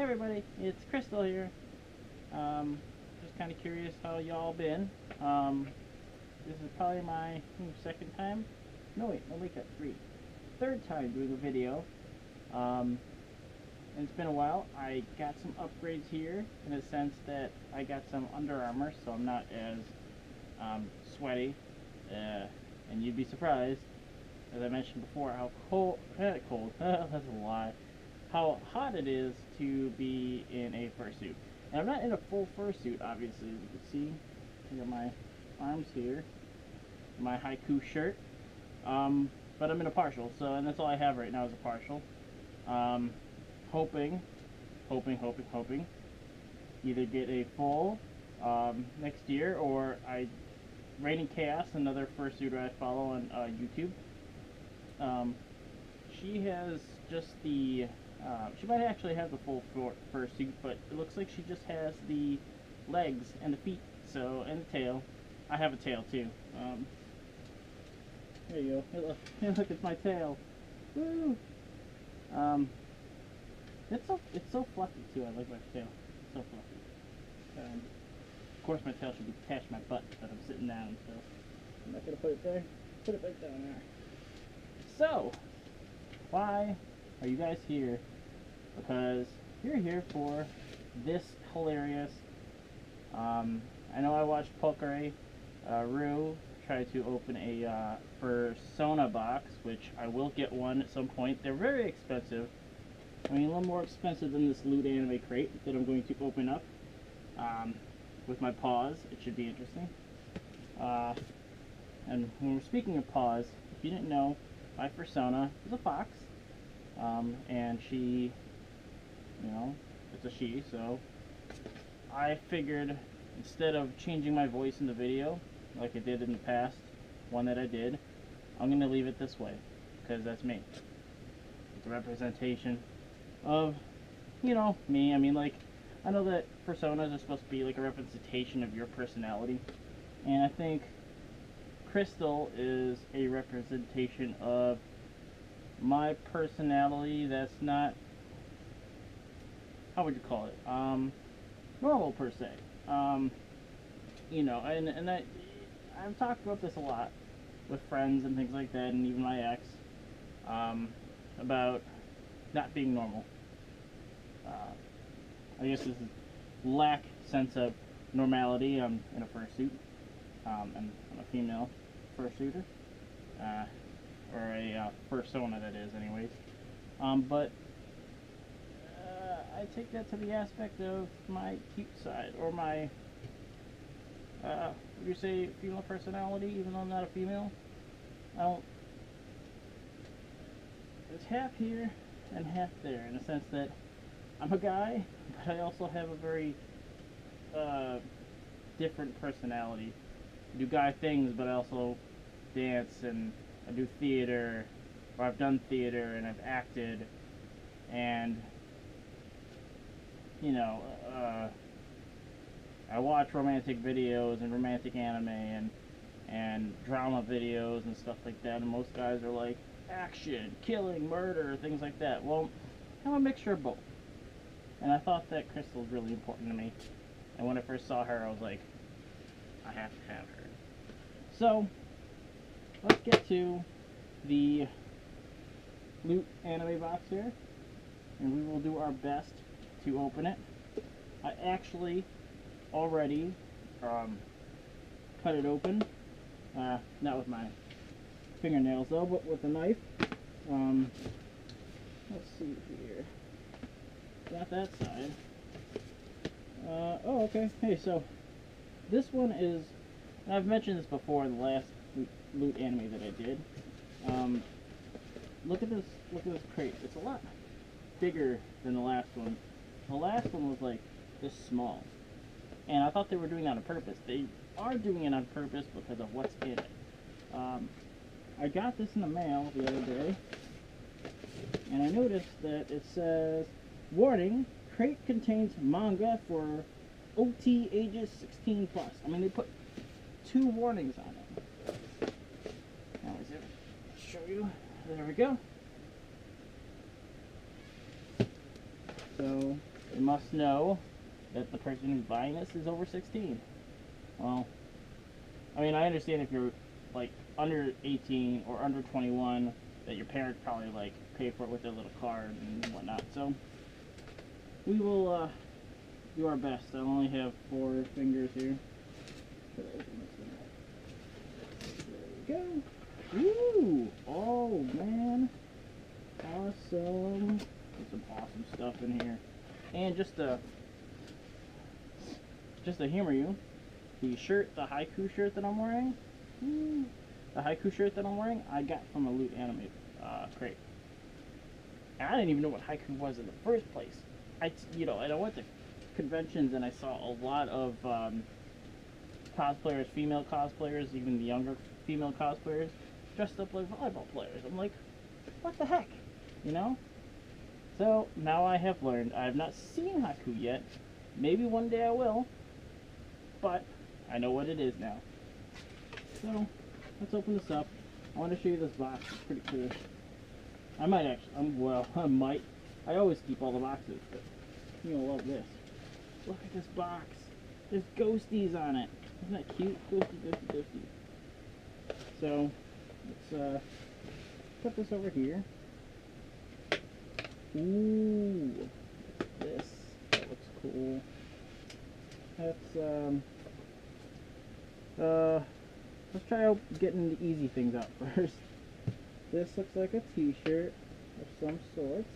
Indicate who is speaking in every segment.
Speaker 1: Hey everybody, it's Krystl here. Just kind of curious how y'all been. This is probably my second time. No wait, no wait, third time doing a video. And it's been a while. I got some upgrades here in the sense that I got some Under Armour, so I'm not as sweaty. And you'd be surprised, as I mentioned before, how cold. That's a lie. How hot it is to be in a fursuit. And I'm not in a full fursuit, obviously, as you can see. I got my arms here, my haiku shirt. But I'm in a partial, so, and that's all I have right now is a partial. Hoping, either get a full next year, or Raining Chaos, another fursuiter I follow on YouTube. She has just the she might actually have the full fursuit, but it looks like she just has the legs and the feet, so, and the tail. I have a tail too. There you go. Hey, look, it's my tail. Woo! It's so fluffy too. I like my tail. It's so fluffy. Of course, my tail should be attached to my butt, but I'm sitting down, so I'm not gonna put it there. Put it right down there. So, why are you guys here? Because you're here for this hilarious. I know I watched Pokere Rue try to open a Persona box, which I will get one at some point. They're very expensive. I mean, a little more expensive than this Loot Anime crate that I'm going to open up with my paws. It should be interesting. And when we're speaking of paws, if you didn't know, my Persona is a fox. And she, you know, it's a she, so I figured instead of changing my voice in the video like I did in the past one that I did, I'm going to leave it this way, because that's me. It's a representation of, you know, me. I mean, like, I know that personas are supposed to be like a representation of your personality, and I think Krystl is a representation of my personality that's not, how would you call it, normal per se. You know, and I've talked about this a lot with friends and things like that, and even my ex, about not being normal. I guess this is lack sense of normality. I'm in a fursuit, and I'm a female fursuiter. Or a persona, that is, anyways. But I take that to the aspect of my cute side, or my, would you say female personality, even though I'm not a female? I don't, it's half here and half there, in the sense that I'm a guy, but I also have a very different personality. I do guy things, but I also dance, and I do theater, or I've done theater, and I've acted, and, you know, I watch romantic videos and romantic anime and drama videos and stuff like that, and most guys are like, action, killing, murder, things like that. Well, I'm a mixture of both, and I thought that Krystl was really important to me, and when I first saw her, I was like, I have to have her. So, let's get to the Loot Anime box here, and we will do our best to open it. I actually already cut it open, not with my fingernails though, but with a knife. Let's see here. Got that side. Oh, okay. Hey, so this one is, and I've mentioned this before in the last Loot Anime that I did. Look at this crate. It's a lot bigger than the last one. The last one was like this small, and I thought they were doing that on purpose. They are doing it on purpose because of what's in it. I got this in the mail the other day, and I noticed that it says, warning, crate contains manga for OT ages 16+. I mean, they put 2 warnings on it. Now, let's show you. There we go. So, they must know that the person who's buying this is over 16. Well, I mean, I understand if you're like under 18 or under 21, that your parents probably like pay for it with their little card and whatnot. So we will do our best. I only have 4 fingers here. There we go. Woo! Oh man, awesome! There's some awesome stuff in here, and just to humor you, the haiku shirt that I'm wearing, I got from a Loot Anime crate. And I didn't even know what haiku was in the first place. And I went to conventions and I saw a lot of cosplayers, female cosplayers, even the younger female cosplayers, dressed up like volleyball players. I'm like, what the heck, So now I have learned. I have not seen haiku yet. Maybe one day I will, but I know what it is now. So let's open this up. I want to show you this box. It's pretty cool. I might actually, I always keep all the boxes, but you'll love this. Look at this box. There's ghosties on it. Isn't that cute? Ghosty. So, let's put this over here. Ooh, what's this? That looks cool. That's, let's try out getting the easy things out first. This looks like a t-shirt of some sorts.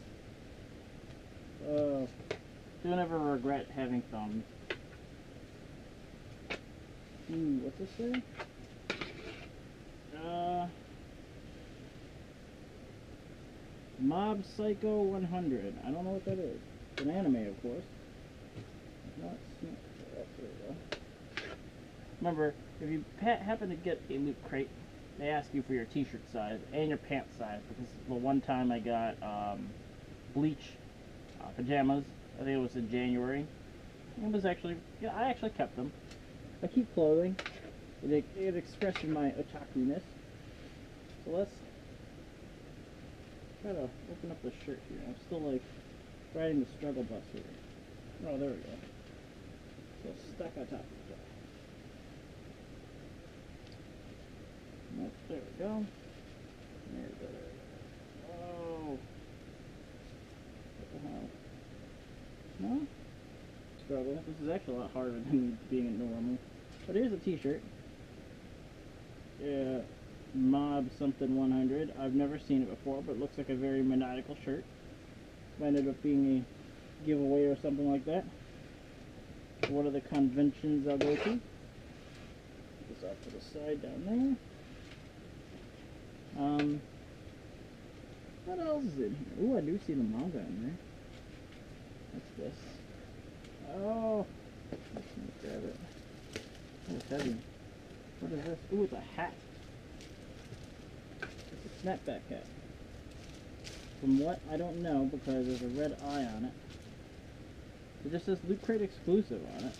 Speaker 1: Don't ever regret having thumbs. Ooh, what's this say? Mob Psycho 100. I don't know what that is. It's an anime, of course. There we go. Remember, if you happen to get a loot crate, they ask you for your t-shirt size and your pants size, because the one time I got bleach pajamas. I think it was in January. It was actually, I actually kept them. I keep clothing. It expresses my otaku-ness. So let's try to open up the shirt here. I'm still like riding the struggle bus here. Oh, there we go. So stuck on top of the top. Nope, there we go. There we go. Oh. What the hell? No? Struggle. This is actually a lot harder than being a normal. But here's a t-shirt. Yeah, Mob something 100. I've never seen it before, but it looks like a very maniacal shirt. Might end up being a giveaway or something like that. One of the conventions I'll go to. Put this off to the side down there. What else is in here? Ooh, I do see the manga in there. What's this? Oh, let's grab it. Oh, it's heavy. What is this? Ooh, it's a hat. It's a snapback hat. From what? I don't know, because there's a red eye on it. It just says Loot Crate exclusive on it.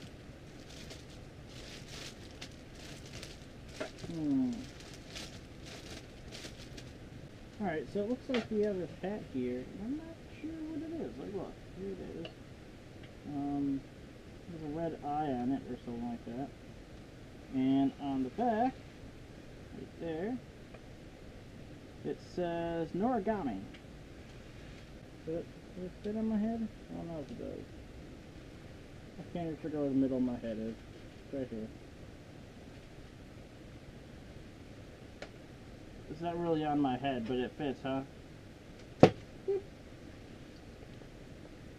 Speaker 1: Alright, so it looks like we have this hat here. I'm not sure what it is. Like, look, here it is. There's a red eye on it or something like that. And on the back, right there, it says Noragami. Does it fit on my head? I don't know if it does. I can't even figure out where the middle of my head is. It's right here. It's not really on my head, but it fits, huh?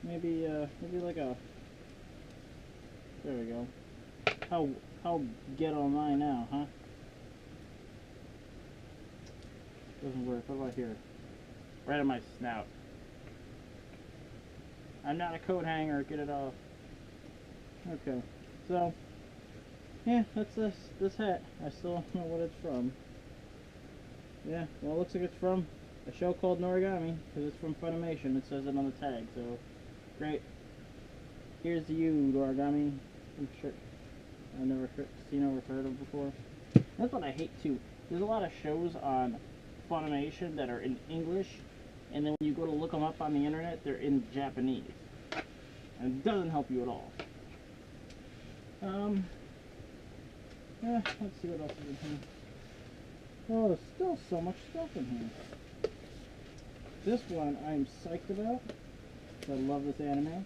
Speaker 1: Maybe like a... There we go. How ghetto am I now, huh? Doesn't work. What about here? Right on my snout. I'm not a coat hanger. Get it off. Okay. So, yeah, that's this hat. I still don't know what it's from. Yeah, well, it looks like it's from a show called Noragami, because it's from Funimation. It says it on the tag, so great. Here's to you, Noragami. I'm sure I've never seen or heard of before. That's what I hate too. There's a lot of shows on Funimation that are in English, and then when you go to look them up on the internet, they're in Japanese. And and it doesn't help you at all. Let's see what else is in here. Oh, there's still so much stuff in here. This one I'm psyched about. I love this anime.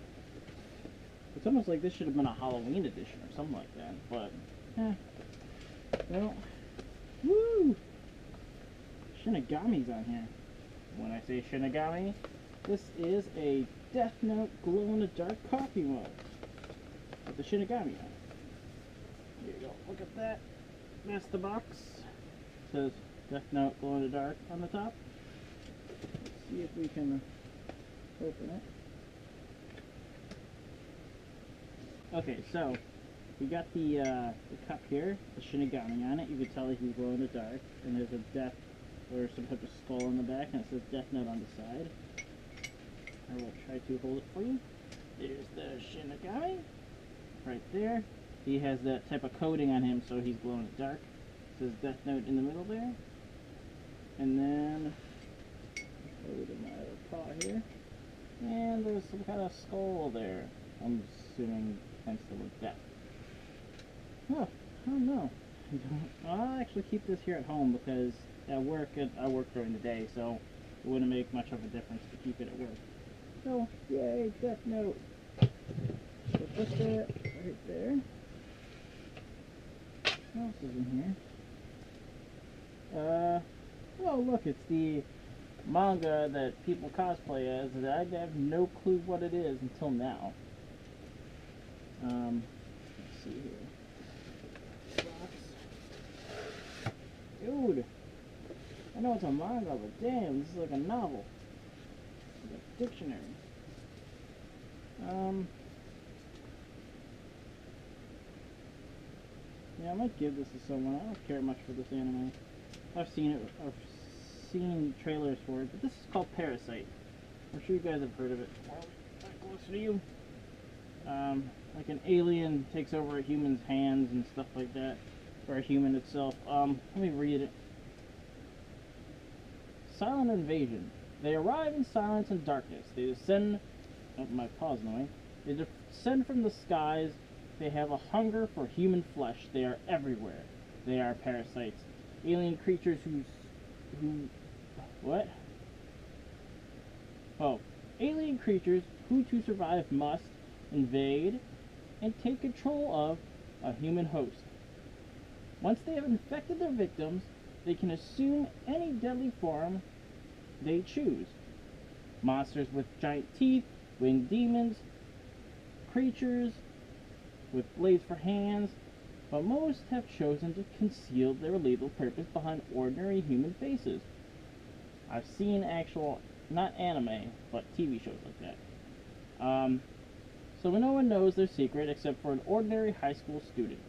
Speaker 1: It's almost like this should have been a Halloween edition or something like that, but, well, woo! Shinigami's on here. When I say Shinigami, this is a Death Note glow-in-the-dark coffee mug with the Shinigami on it. Here you go, look at that. That's the box. It says Death Note glow-in-the-dark on the top. Let's see if we can open it. Okay, so we got the cup here, the Shinigami on it. You can tell he's glow in the dark, and there's a death or some type of skull on the back, and it says Death Note on the side. I will try to hold it for you. There's the Shinigami right there. He has that type of coating on him, so he's glow in the dark. It says Death Note in the middle there, and then over to my other paw here, and there's some kind of skull there. I'm assuming pencil with death. Oh, I don't know. I'll actually keep this here at home because at work, I work during the day, so it wouldn't make much of a difference to keep it at work. So, yay, Death Note. So put that right there. What else is in here? Oh look, it's the manga that people cosplay as, and I have no clue what it is until now. Let's see here. Box. Dude! I know it's a manga, but damn, this is like a novel. Like a dictionary. Yeah, I might give this to someone. I don't care much for this anime. I've seen it, I've seen trailers for it, but this is called Parasite. I'm sure you guys have heard of it. Well, right closer to you. Like an alien takes over a human's hands and stuff like that, or a human itself. Let me read it. Silent invasion. They arrive in silence and darkness. They descend. Oh, my paw's annoying. They descend from the skies. They have a hunger for human flesh. They are everywhere. They are parasites. Alien creatures what? Oh. Alien creatures who to survive must invade and take control of a human host. Once they have infected their victims, they can assume any deadly form they choose. Monsters with giant teeth, winged demons, creatures with blades for hands, but most have chosen to conceal their lethal purpose behind ordinary human faces. I've seen actual, not anime, but TV shows like that. So no one knows their secret except for an ordinary high school student.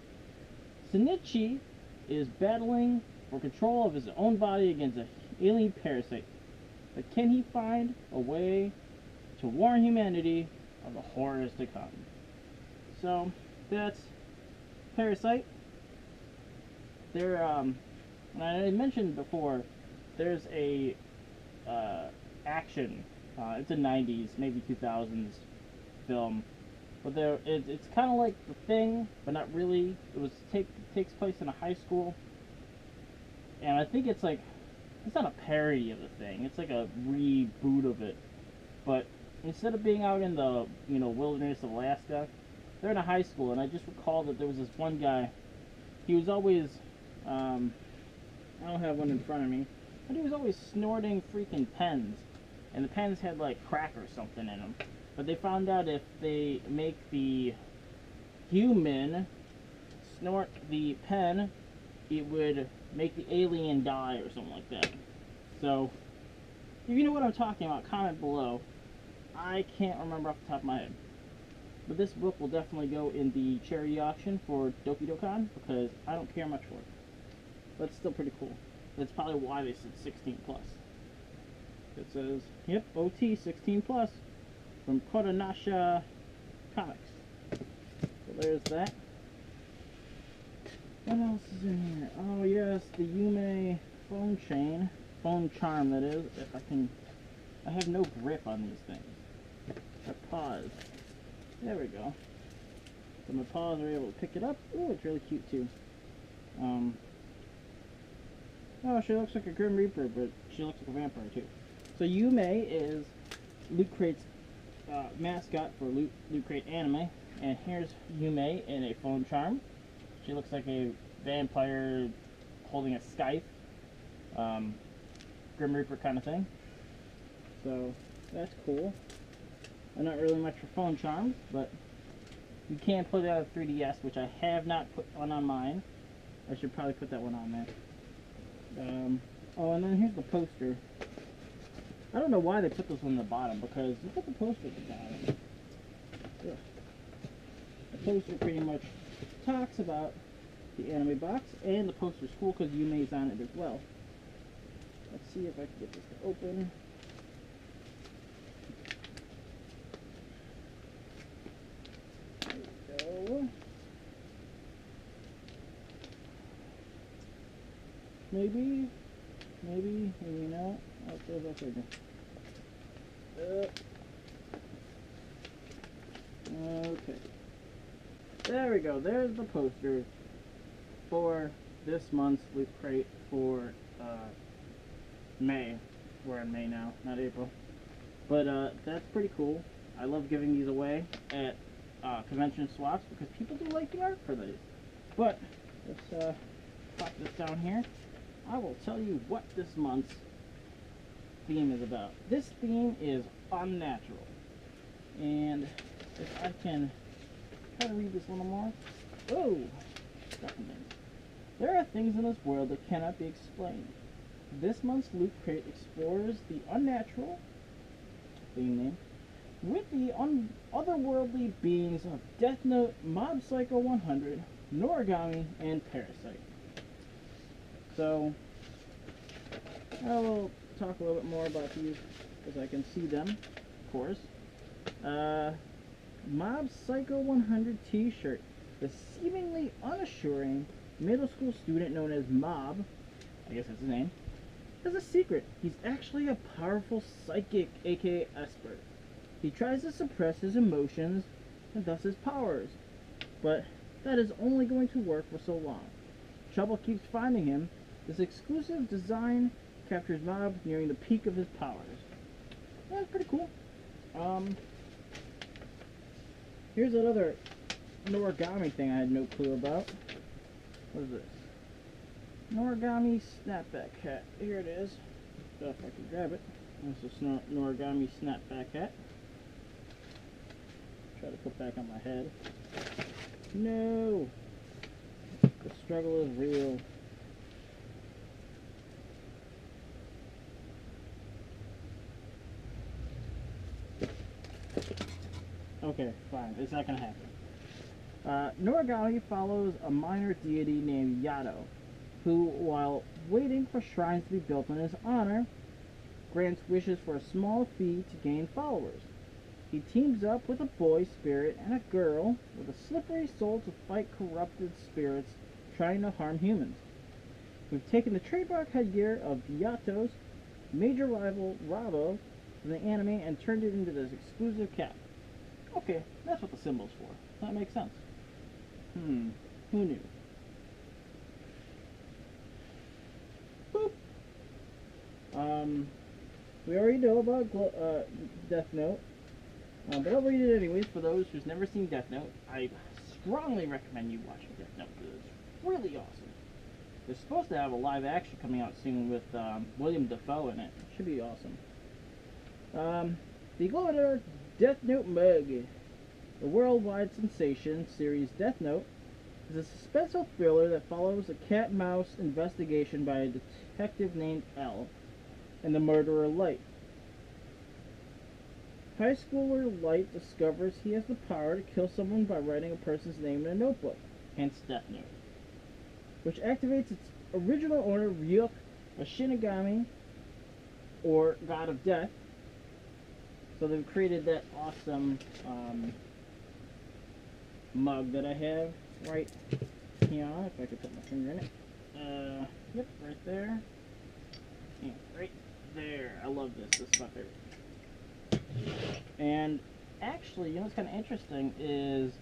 Speaker 1: Shinichi is battling for control of his own body against an alien parasite. But can he find a way to warn humanity of the horrors to come? So, that's Parasite. There, and I mentioned before, there's a action. It's a 90s, maybe 2000s film. But it's kind of like The Thing, but not really. It takes place in a high school, and I think it's like, it's not a parody of The Thing. It's like a reboot of it. But instead of being out in the wilderness of Alaska, they're in a high school, and I just recall that there was this one guy. He was always I don't have one in front of me, but he was always snorting freaking pens, and the pens had like crack or something in them. But they found out if they make the human snort the pen, it would make the alien die or something like that. So, if you know what I'm talking about, comment below. I can't remember off the top of my head. But this book will definitely go in the charity auction for Doki Dokkan, because I don't care much for it. But it's still pretty cool. That's probably why they said 16 plus. It says, yep, OT 16 plus. From Kodansha Comics. So there's that. What else is in here? Oh yes, the Yume phone chain. Phone charm, that is. If I can... I have no grip on these things. I pause. There we go. So my paws are able to pick it up. Ooh, it's really cute too. Oh, she looks like a Grim Reaper, but she looks like a vampire too. So Yume is Loot Crate's mascot for Loot Crate Anime, and here's Yume in a phone charm. She looks like a vampire holding a scythe, Grim Reaper kind of thing. So that's cool. I'm not really much for phone charms, but you can put it out of 3DS, which I have not put one on mine. I should probably put that one on there. Oh, and then here's the poster. I don't know why they put this on the bottom, because look at the poster at the bottom. Ugh. The poster pretty much talks about the anime box, and the poster's cool because Yume's on it as well. Let's see if I can get this to open. There we go. Maybe not. Oh, it goes up there. Okay. There we go. There's the poster for this month's Loot Crate for May. We're in May now, not April. But that's pretty cool. I love giving these away at convention swaps because people do like the art for these. But let's pop this down here. I will tell you what this month's theme is about. This theme is unnatural. And if I can try to read this a little more. Oh! There are things in this world that cannot be explained. This month's Loot Crate explores the unnatural, theme name, with the otherworldly beings of Death Note, Mob Psycho 100, Noragami, and Parasite. So, I will talk a little bit more about these as I can see them, of course. Mob Psycho 100 t-shirt. The seemingly unassuring middle school student known as Mob, I guess that's his name, has a secret. He's actually a powerful psychic, aka Esper. He tries to suppress his emotions and thus his powers, but that is only going to work for so long. Trouble keeps finding him. This exclusive design captures Mob nearing the peak of his powers. That's pretty cool. Here's another Noragami thing I had no clue about. What is this? Noragami snapback hat. Here it is. So if I can grab it. This is Noragami snapback hat. Try to put back on my head. No! The struggle is real. Okay, fine. It's not gonna happen. Noragami follows a minor deity named Yato, who, while waiting for shrines to be built in his honor, grants wishes for a small fee to gain followers. He teams up with a boy spirit and a girl with a slippery soul to fight corrupted spirits trying to harm humans. We've taken the trademark headgear of Yato's major rival, Rabo, from the anime and turned it into this exclusive cap. Okay, that's what the symbol's for. That makes sense. Who knew? Boop. We already know about Death Note, but I'll read it anyways for those who's never seen Death Note. I strongly recommend you watching Death Note because it's really awesome. They're supposed to have a live action coming out soon with William Dafoe in it. It should be awesome. The glow-in-the-dark Death Note mug. The worldwide sensation series Death Note is a suspenseful thriller that follows a cat-mouse investigation by a detective named L and the murderer Light. High schooler Light discovers he has the power to kill someone by writing a person's name in a notebook, hence Death Note, which activates its original owner Ryuk, a Shinigami, or god of death. So they've created that awesome mug that I have right here, if I could put my finger in it. Yep, right there. And right there. I love this. This is my favorite. And actually, you know what's kind of interesting is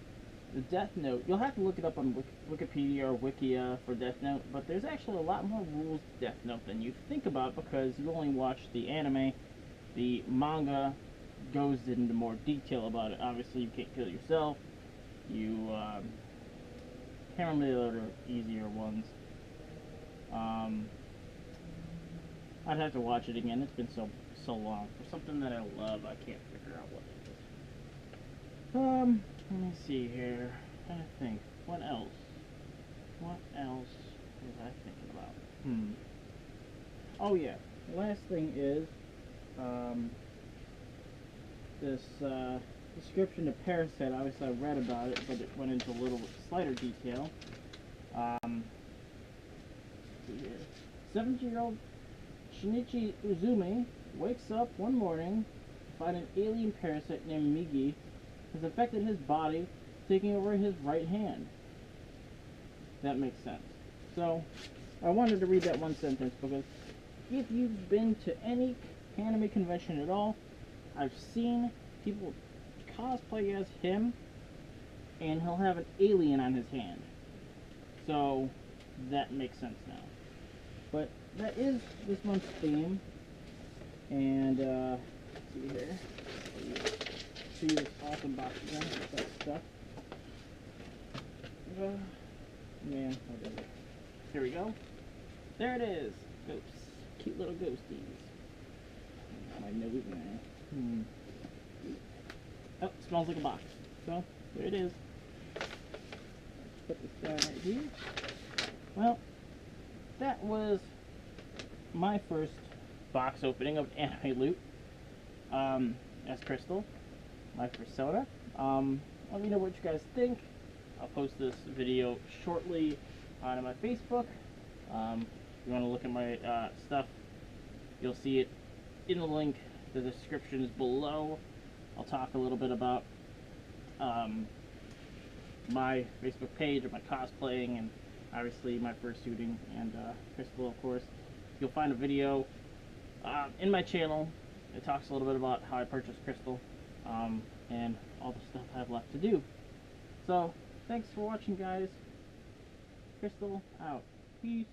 Speaker 1: the Death Note. You'll have to look it up on Wikipedia or Wikia for Death Note, but there's actually a lot more rules to Death Note than you think about because you only watch the anime. The manga goes into more detail about it. Obviously, you can't kill yourself. You can't remember the other easier ones. I'd have to watch it again. It's been so long. For something that I love, I can't figure out what it is. Let me see here. I'm trying to think. What else? What else was I thinking about? Oh yeah. The last thing is this description of Parasite. Obviously, I read about it, but it went into a little slighter detail. 17-year-old Shinichi Uzumi wakes up one morning to find an alien parasite named Migi has affected his body, taking over his right hand. That makes sense. So, I wanted to read that one sentence because if you've been to any anime convention at all, I've seen people cosplay as him, and he'll have an alien on his hand. So, that makes sense now. But that is this month's theme, and let's see here. See this awesome box again with that stuff. Man, what is it? Here we go. There it is. Ghosts. Cute little ghosties. My nose man. Oh, it smells like a box. So, there it is. Put this down right here. Well, that was my first box opening of anime loot. As Krystl, my persona. Let me know what you guys think. I'll post this video shortly on my Facebook. If you want to look at my stuff, you'll see it in the link. The description is below. I'll talk a little bit about my Facebook page of my cosplaying and obviously my fursuiting and Krystl, of course. You'll find a video in my channel. It talks a little bit about how I purchased Krystl and all the stuff I have left to do. So, thanks for watching, guys. Krystl out. Peace.